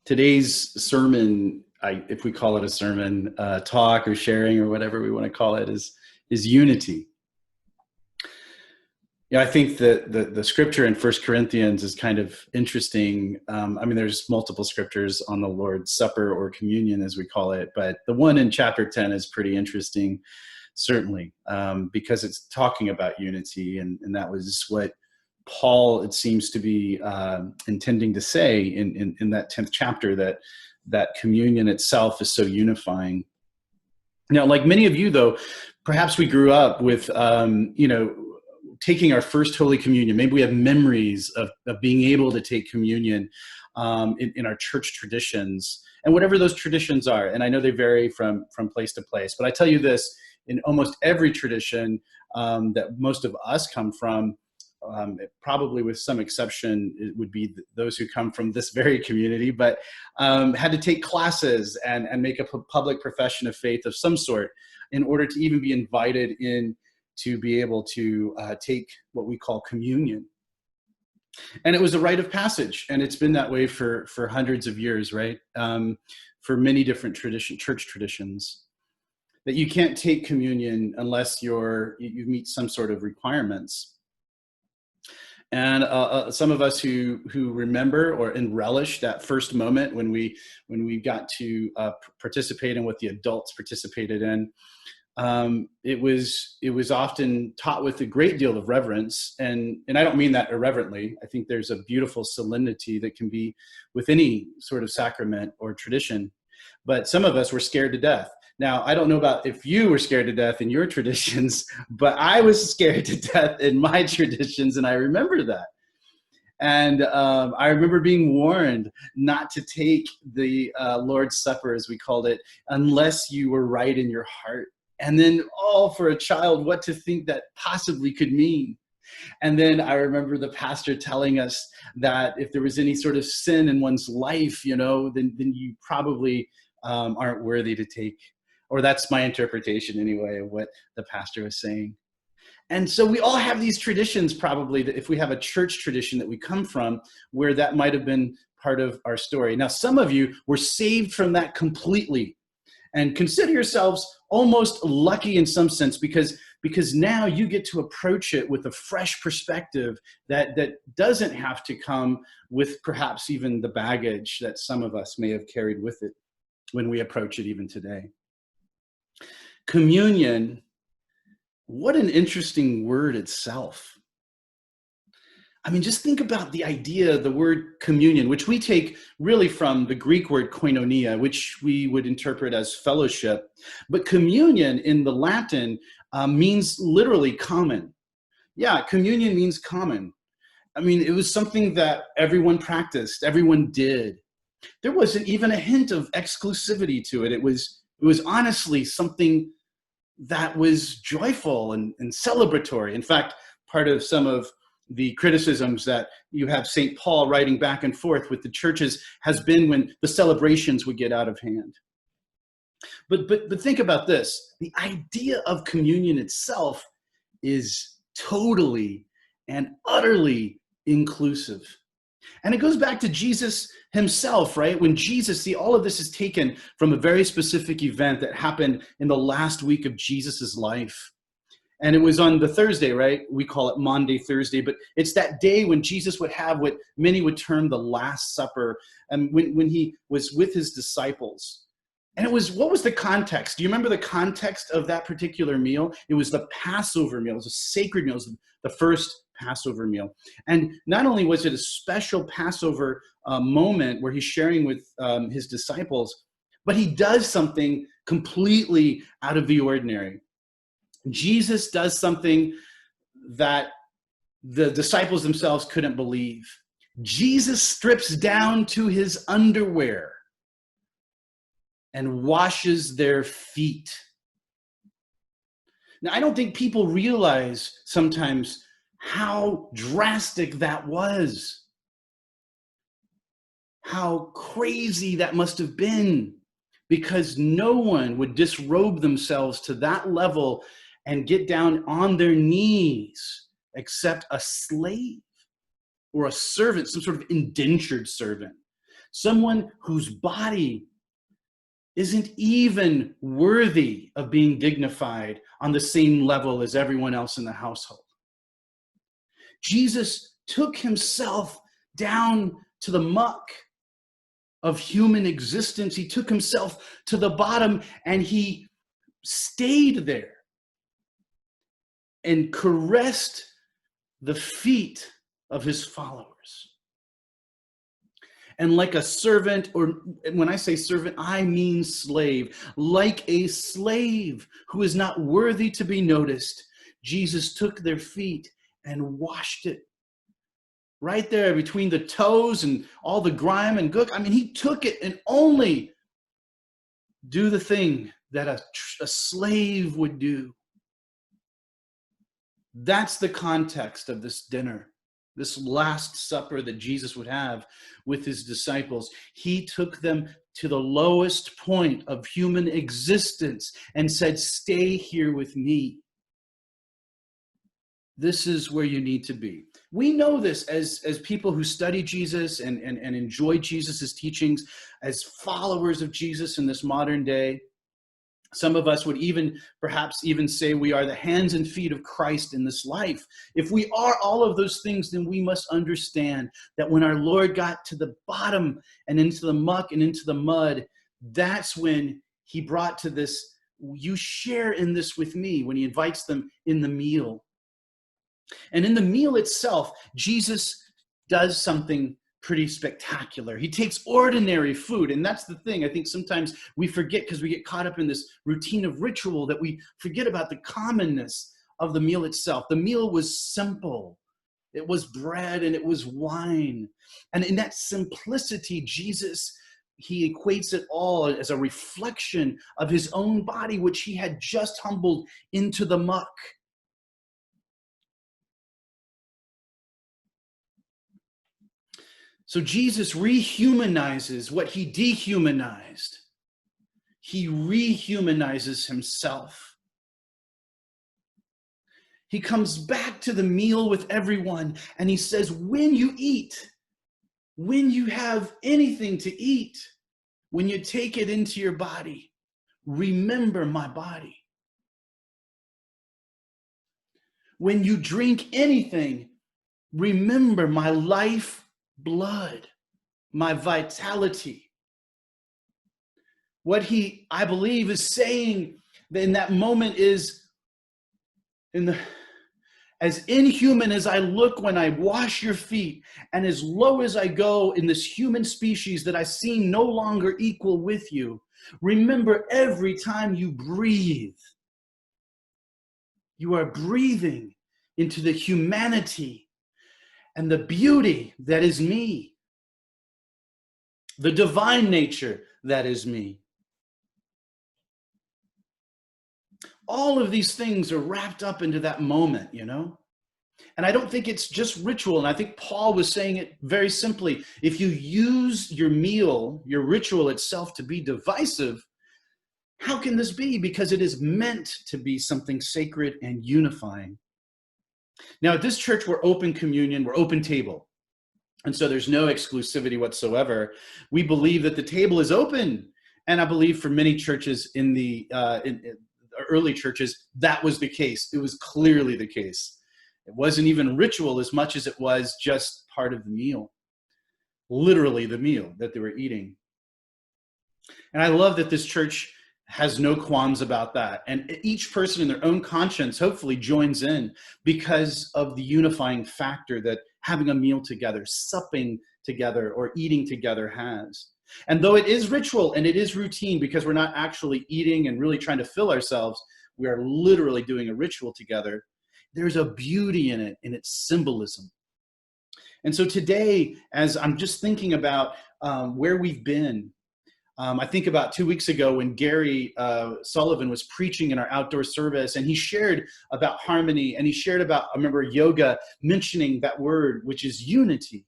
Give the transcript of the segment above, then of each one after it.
Today's sermon, if we call it a sermon, talk or sharing or whatever we want to call it, is unity. Yeah, I think that the scripture in First Corinthians is kind of interesting. There's multiple scriptures on the Lord's Supper or communion, as we call it, but the one in chapter 10 is pretty interesting, certainly, because it's talking about unity, and that was what Paul, it seems to be intending to say in that 10th chapter, that communion itself is so unifying. Now, like many of you, though, perhaps we grew up with, taking our first Holy Communion. Maybe we have memories of being able to take communion in our church traditions, and whatever those traditions are. And I know they vary from place to place, but I tell you this, in almost every tradition that most of us come from, probably with some exception, it would be those who come from this very community, but had to take classes and make a public profession of faith of some sort in order to even be invited in to be able to take what we call communion. And it was a rite of passage, and it's been that way for hundreds of years, right? For many different church traditions, that you can't take communion unless you meet some sort of requirements. And some of us who remember or relish that first moment when we got to participate in what the adults participated in, it was often taught with a great deal of reverence, and I don't mean that irreverently. I think there's a beautiful solemnity that can be with any sort of sacrament or tradition, but some of us were scared to death. Now, I don't know about if you were scared to death in your traditions, but I was scared to death in my traditions, and I remember that. And I remember being warned not to take the Lord's Supper, as we called it, unless you were right in your heart. And then, for a child, what to think that possibly could mean. And then I remember the pastor telling us that if there was any sort of sin in one's life, then you probably aren't worthy to take. Or that's my interpretation anyway of what the pastor was saying. And so we all have these traditions, probably, that if we have a church tradition that we come from, where that might have been part of our story. Now, some of you were saved from that completely, and consider yourselves almost lucky in some sense, because now you get to approach it with a fresh perspective that doesn't have to come with perhaps even the baggage that some of us may have carried with it when we approach it even today. Communion, what an interesting word itself. Just think about the idea, the word communion, which we take really from the Greek word koinonia, which we would interpret as fellowship. But communion in the Latin means literally common. Yeah, communion means common. It was something that everyone practiced, everyone did. There wasn't even a hint of exclusivity to it. It was honestly something that was joyful and celebratory. In fact, part of some of the criticisms that you have St. Paul writing back and forth with the churches has been when the celebrations would get out of hand. But think about this. The idea of communion itself is totally and utterly inclusive. And it goes back to Jesus himself, right? When Jesus, all of this is taken from a very specific event that happened in the last week of Jesus's life. And it was on the Thursday, right? We call it Maundy Thursday, but it's that day when Jesus would have what many would term the Last Supper, and when he was with his disciples. And what was the context? Do you remember the context of that particular meal? It was the Passover meal. It was a sacred meal. It was the first Passover meal. And not only was it a special Passover moment where he's sharing with his disciples, but he does something completely out of the ordinary. Jesus does something that the disciples themselves couldn't believe. Jesus strips down to his underwear and washes their feet. Now, I don't think people realize sometimes how drastic that was. How crazy that must have been, because no one would disrobe themselves to that level and get down on their knees except a slave or a servant, some sort of indentured servant. someone whose body isn't even worthy of being dignified on the same level as everyone else in the household. Jesus took himself down to the muck of human existence. He took himself to the bottom, and he stayed there and caressed the feet of his followers. And like a servant, or when I say servant, I mean slave, like a slave who is not worthy to be noticed, Jesus took their feet and washed it right there between the toes and all the grime and gook. I mean, he took it and only do the thing that a slave would do. That's the context of this dinner, this Last Supper that Jesus would have with his disciples. He took them to the lowest point of human existence and said, stay here with me. This is where you need to be. We know this as people who study Jesus and enjoy Jesus's teachings, as followers of Jesus in this modern day. Some of us would perhaps even say we are the hands and feet of Christ in this life. If we are all of those things, then we must understand that when our Lord got to the bottom and into the muck and into the mud, that's when he brought to this, you share in this with me, when he invites them in the meal. And in the meal itself, Jesus does something pretty spectacular. He takes ordinary food, and that's the thing. I think sometimes we forget, because we get caught up in this routine of ritual, that we forget about the commonness of the meal itself. The meal was simple. It was bread and it was wine. And in that simplicity, Jesus, he equates it all as a reflection of his own body, which he had just humbled into the muck. So Jesus rehumanizes what he dehumanized. He rehumanizes himself. He comes back to the meal with everyone, and he says, when you eat, when you have anything to eat, when you take it into your body, remember my body. When you drink anything, remember my life, blood, my vitality. What he, I believe, is saying in that moment is, as inhuman as I look when I wash your feet, and as low as I go in this human species that I seem no longer equal with you, remember every time you breathe, you are breathing into the humanity and the beauty that is me, the divine nature that is me. All of these things are wrapped up into that moment, you know? And I don't think it's just ritual. And I think Paul was saying it very simply. If you use your meal, your ritual itself, to be divisive, how can this be? Because it is meant to be something sacred and unifying. Now, at this church, we're open communion, we're open table. And so there's no exclusivity whatsoever. We believe that the table is open. And I believe for many churches in the early churches, that was the case. It was clearly the case. It wasn't even ritual as much as it was just part of the meal, literally the meal that they were eating. And I love that this church has no qualms about that. And each person in their own conscience hopefully joins in because of the unifying factor that having a meal together, supping together, or eating together has. And though it is ritual and it is routine, because we're not actually eating and really trying to fill ourselves, we are literally doing a ritual together, there's a beauty in it, in its symbolism. And so today, as I'm just thinking about where we've been, I think about 2 weeks ago when Gary Sullivan was preaching in our outdoor service, and he shared about harmony, and he shared about, I remember yoga mentioning that word, which is unity.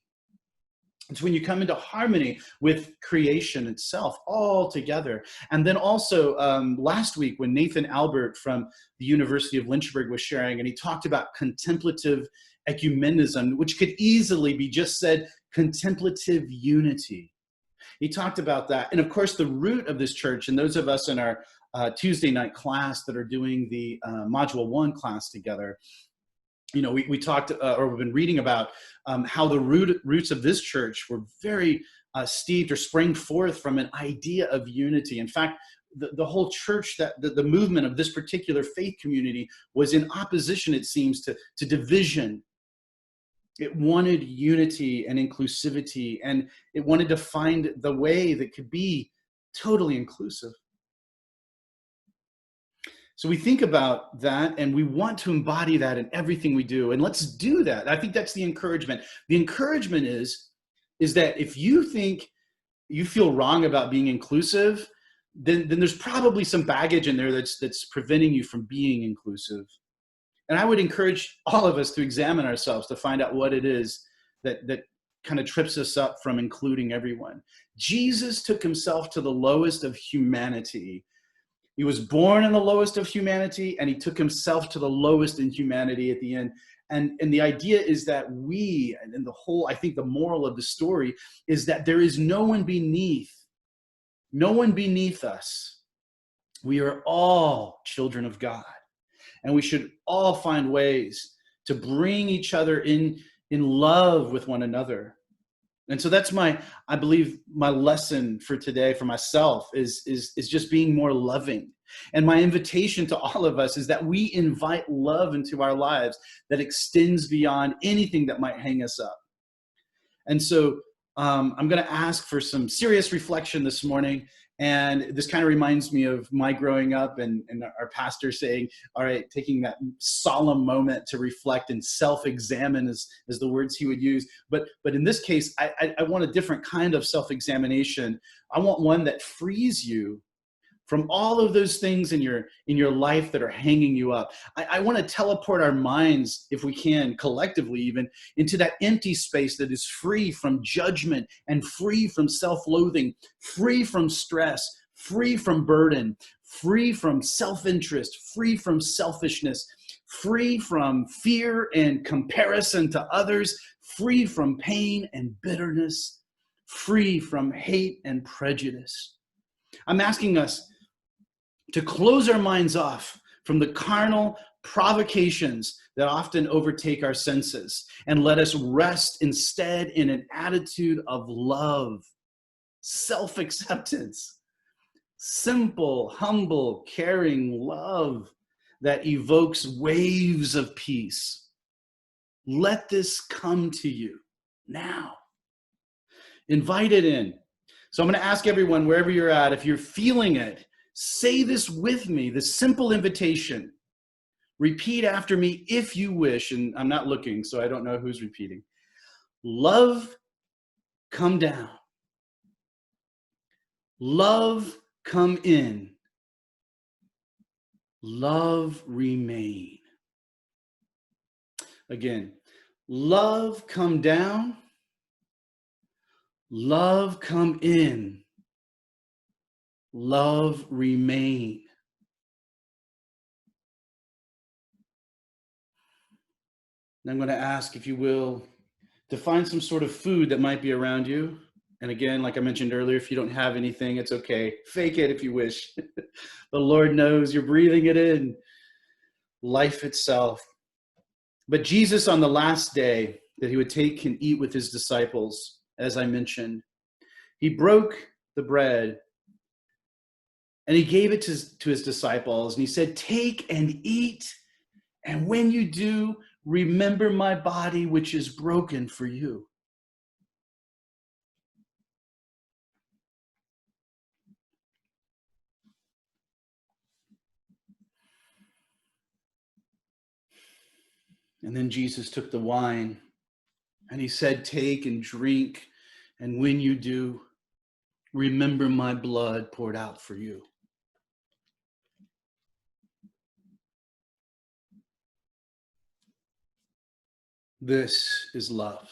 It's when you come into harmony with creation itself, all together. And then also last week when Nathan Albert from the University of Lynchburg was sharing, and he talked about contemplative ecumenism, which could easily be just said contemplative unity. He talked about that. And of course, the root of this church, and those of us in our Tuesday night class that are doing the Module 1 class together, we talked or we've been reading about how the roots of this church were very steeped or sprang forth from an idea of unity. In fact, the whole church, that the movement of this particular faith community was in opposition, it seems, to division. It wanted unity and inclusivity, and it wanted to find the way that could be totally inclusive. So we think about that, and we want to embody that in everything we do, and let's do that. I think that's the encouragement. The encouragement is that if you think you feel wrong about being inclusive, then there's probably some baggage in there that's preventing you from being inclusive. And I would encourage all of us to examine ourselves to find out what it is that kind of trips us up from including everyone. Jesus took himself to the lowest of humanity. He was born in the lowest of humanity, and he took himself to the lowest in humanity at the end. And the idea is that we, and the whole, I think the moral of the story is that there is no one beneath us. We are all children of God. And we should all find ways to bring each other in love with one another. And so that's I believe my lesson for today for myself is just being more loving. And my invitation to all of us is that we invite love into our lives that extends beyond anything that might hang us up. And so I'm going to ask for some serious reflection this morning. And this kind of reminds me of my growing up and our pastor saying, all right, taking that solemn moment to reflect and self-examine is the words he would use. But in this case, I want a different kind of self-examination. I want one that frees you from all of those things in your life that are hanging you up. I want to teleport our minds, if we can, collectively even, into that empty space that is free from judgment and free from self-loathing, free from stress, free from burden, free from self-interest, free from selfishness, free from fear and comparison to others, free from pain and bitterness, free from hate and prejudice. I'm asking us to close our minds off from the carnal provocations that often overtake our senses and let us rest instead in an attitude of love, self-acceptance, simple, humble, caring love that evokes waves of peace. Let this come to you now. Invite it in. So I'm going to ask everyone, wherever you're at, if you're feeling it, say this with me, this simple invitation. Repeat after me if you wish, and I'm not looking, so I don't know who's repeating. Love, come down. Love, come in. Love, remain. Again, love, come down. Love, come in. Love, remain. And I'm going to ask, if you will, to find some sort of food that might be around you. And again, like I mentioned earlier, if you don't have anything, it's okay. Fake it if you wish. The Lord knows you're breathing it in. Life itself. But Jesus, on the last day that he would take and eat with his disciples, as I mentioned, he broke the bread and he gave it to his disciples. And he said, take and eat. And when you do, remember my body, which is broken for you. And then Jesus took the wine and he said, take and drink. And when you do, remember my blood poured out for you. This is love.